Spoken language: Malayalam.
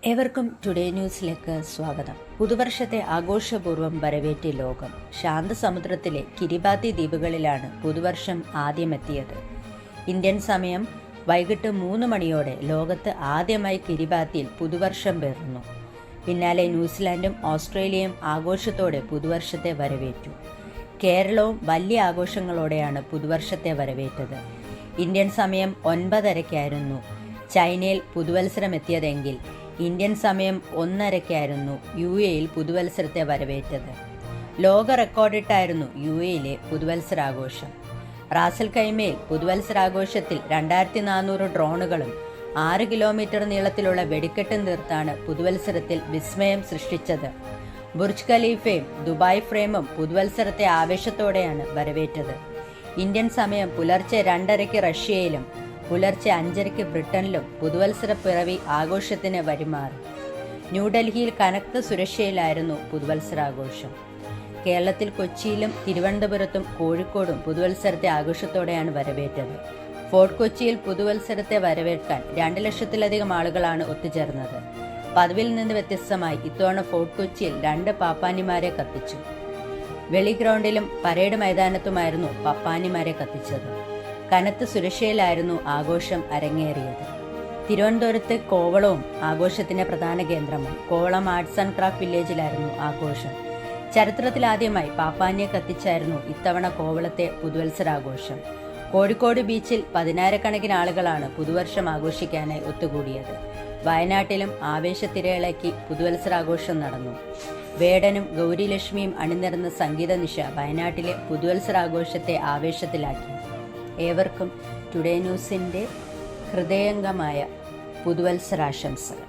ഏവർക്കും ടുഡേ ന്യൂസിലേക്ക് സ്വാഗതം. പുതുവർഷത്തെ ആഘോഷപൂർവ്വം വരവേറ്റ് ലോകം. ശാന്തസമുദ്രത്തിലെ കിരിബാതി ദ്വീപുകളിലാണ് പുതുവർഷം ആദ്യമെത്തിയത്. ഇന്ത്യൻ സമയം വൈകിട്ട് 3 മണിയോടെ ലോകത്ത് ആദ്യമായി കിരിബാതിയിൽ പുതുവർഷം പിറന്നു. പിന്നാലെ ന്യൂസിലാൻഡും ഓസ്ട്രേലിയയും ആഘോഷത്തോടെ പുതുവർഷത്തെ വരവേറ്റു. കേരളവും വലിയ ആഘോഷങ്ങളോടെയാണ് പുതുവർഷത്തെ വരവേറ്റത്. ഇന്ത്യൻ സമയം 9:30-ക്കായിരുന്നു ചൈനയിൽ പുതുവത്സരം എത്തിയതെങ്കിൽ ഇന്ത്യൻ സമയം 1:30-ക്കായിരുന്നു UAEയിൽ പുതുവത്സരത്തെ വരവേറ്റത്. ലോക റെക്കോർഡിട്ടായിരുന്നു UAEയിലെ പുതുവത്സരാഘോഷം. റാസൽ ഖൈമയിൽ പുതുവത്സരാഘോഷത്തിൽ 2400 ഡ്രോണുകളും 6 കിലോമീറ്റർ നീളത്തിലുള്ള വെടിക്കെട്ടും തീർത്താണ് പുതുവത്സരത്തിൽ വിസ്മയം സൃഷ്ടിച്ചത്. ബുർജ് ഖലീഫയും ദുബായ് ഫ്രെയിമും പുതുവത്സരത്തെ ആവേശത്തോടെയാണ് വരവേറ്റത്. ഇന്ത്യൻ സമയം പുലർച്ചെ 2:30-ക്ക് റഷ്യയിലും പുലർച്ചെ 5:30-ക്ക് ബ്രിട്ടനിലും പുതുവത്സര പിറവി ആഘോഷത്തിന് വഴിമാറി. ന്യൂഡൽഹിയിൽ കനത്ത സുരക്ഷയിലായിരുന്നു പുതുവത്സരാഘോഷം. കേരളത്തിൽ കൊച്ചിയിലും തിരുവനന്തപുരത്തും കോഴിക്കോടും പുതുവത്സരത്തെ ആഘോഷത്തോടെയാണ് വരവേറ്റത്. ഫോർട്ട് കൊച്ചിയിൽ പുതുവത്സരത്തെ വരവേൽക്കാൻ 2 ലക്ഷത്തിലധികം ആളുകളാണ് ഒത്തുചേർന്നത്. പതിവിൽ നിന്ന് വ്യത്യസ്തമായി ഇത്തവണ ഫോർട്ട് കൊച്ചിയിൽ 2 പാപ്പാനിമാരെ കത്തിച്ചു. വെളി ഗ്രൗണ്ടിലും പരേഡ് മൈതാനത്തുമായിരുന്നു പപ്പാനിമാരെ കത്തിച്ചത്. കനത്ത സുരക്ഷയിലായിരുന്നു ആഘോഷം അരങ്ങേറിയത്. തിരുവനന്തപുരത്ത് കോവളവും ആഘോഷത്തിന്റെ പ്രധാന കേന്ദ്രമായി. കോവളം ആർട്സ് ആൻഡ് ക്രാഫ്റ്റ് വില്ലേജിലായിരുന്നു ആഘോഷം. ചരിത്രത്തിലാദ്യമായി പാപ്പാനിയെ കത്തിച്ചായിരുന്നു ഇത്തവണ കോവളത്തെ പുതുവത്സരാഘോഷം. കോഴിക്കോട് ബീച്ചിൽ 10,000-കണക്കിന് ആളുകളാണ് പുതുവർഷം ആഘോഷിക്കാനായി ഒത്തുകൂടിയത്. വയനാട്ടിലും ആവേശത്തിരയിളക്കി പുതുവത്സരാഘോഷം നടന്നു. വേടനും ഗൗരിലക്ഷ്മിയും അണിനിരന്ന സംഗീത നിശ വയനാട്ടിലെ പുതുവത്സരാഘോഷത്തെ ആവേശത്തിലാക്കി. ഏവർക്കും ടുഡേ ന്യൂസിൻ്റെ ഹൃദയംഗമായ പുതുവത്സരാശംസകൾ.